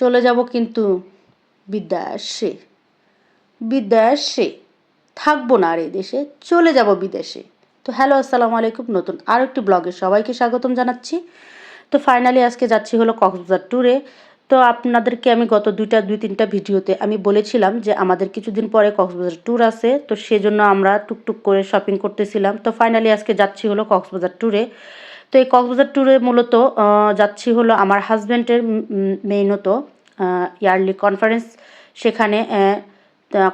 চলে যাব কিন্তু বিদেশে। বিদেশে থাকবো না আর এই দেশে, চলে যাব বিদেশে। তো হ্যালো, আসসালামু আলাইকুম। নতুন আরও একটি ব্লগে সবাইকে স্বাগতম জানাচ্ছি। তো ফাইনালি আজকে যাচ্ছি হলো কক্সবাজার ট্যুরে। তো আপনাদেরকে আমি গত দুই তিনটা ভিডিওতে আমি বলেছিলাম যে আমাদের কিছুদিন পরে কক্সবাজার ট্যুর আছে, তো সেজন্য আমরা টুকটুক করে শপিং করতেছিলাম। তো ফাইনালি আজকে যাচ্ছি হলো কক্সবাজার ট্যুরে। তো এই কক্সবাজার ট্যুরে মূলত যাচ্ছি হলো আমার হাজব্যান্ডের মেইনত ইয়ারলি কনফারেন্স, সেখানে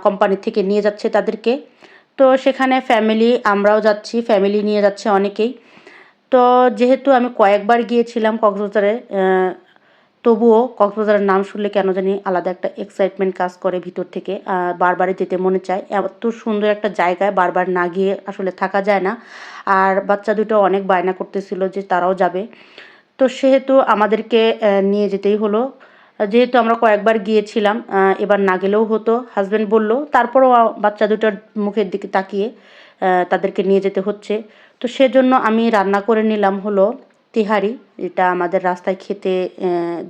কোম্পানি থেকে নিয়ে যাচ্ছে তাদেরকে। তো সেখানে ফ্যামিলি, আমরাও যাচ্ছি, ফ্যামিলি নিয়ে যাচ্ছে অনেকেই। তো যেহেতু আমি কয়েকবার গিয়েছিলাম কক্সবাজারে, তবুও কক্সবাজারের নাম শুনলে কেন জানি আলাদা একটা এক্সাইটমেন্ট কাজ করে ভিতর থেকে, বারবারই যেতে মনে চায়। এত সুন্দর একটা জায়গায় বারবার না গিয়ে আসলে থাকা যায় না। আর বাচ্চা দুটো অনেক বায়না করতেছিল যে তারাও যাবে, তো সেহেতু আমাদেরকে নিয়ে যেতেই হলো। যেহেতু আমরা কয়েকবার গিয়েছিলাম, এবার না গেলেও হতো, হাজব্যান্ড বলল, তারপরও বাচ্চা দুটোর মুখের দিকে তাকিয়ে তাদেরকে নিয়ে যেতে হচ্ছে। তো সেজন্য আমি রান্না করে নিলাম হলো তেহারি, এটা আমাদের রাস্তায় খেতে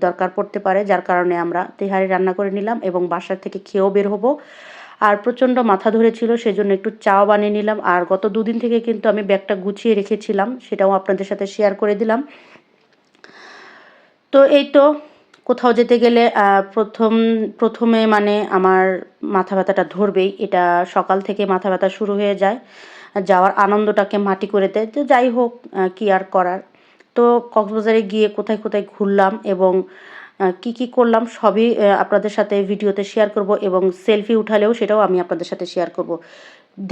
দরকার পড়তে পারে, যার কারণে আমরা তেহারি রান্না করে নিলাম এবং বাসা থেকে খেয়েও বের হবো। আর প্রচণ্ড মাথা ধরেছিল, সেজন্য একটু চাও বানিয়ে নিলাম। আর গত দুদিন থেকে কিন্তু আমি ব্যাগটা গুছিয়ে রেখেছিলাম, সেটাও আপনাদের সাথে শেয়ার করে দিলাম। তো এই তো কোথাও যেতে গেলে প্রথমে মানে আমার মাথা ব্যথাটা ধরবেই, এটা সকাল থেকে মাথা ব্যথা শুরু হয়ে যায়, যাওয়ার আনন্দটাকে মাটি করে দেয়। তো যাই হোক, কি আর করার। তো কক্সবাজারে গিয়ে কোথায় কোথায় ঘুরলাম এবং কি কি করলাম সবই আপনাদের সাথে ভিডিওতে শেয়ার করব, এবং সেলফি উঠালেও সেটাও আমি আপনাদের সাথে শেয়ার করব।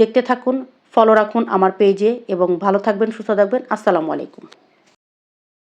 দেখতে থাকুন, ফলো রাখুন আমার পেজে, এবং ভালো থাকবেন, সুস্থ থাকবেন। আসসালামু আলাইকুম।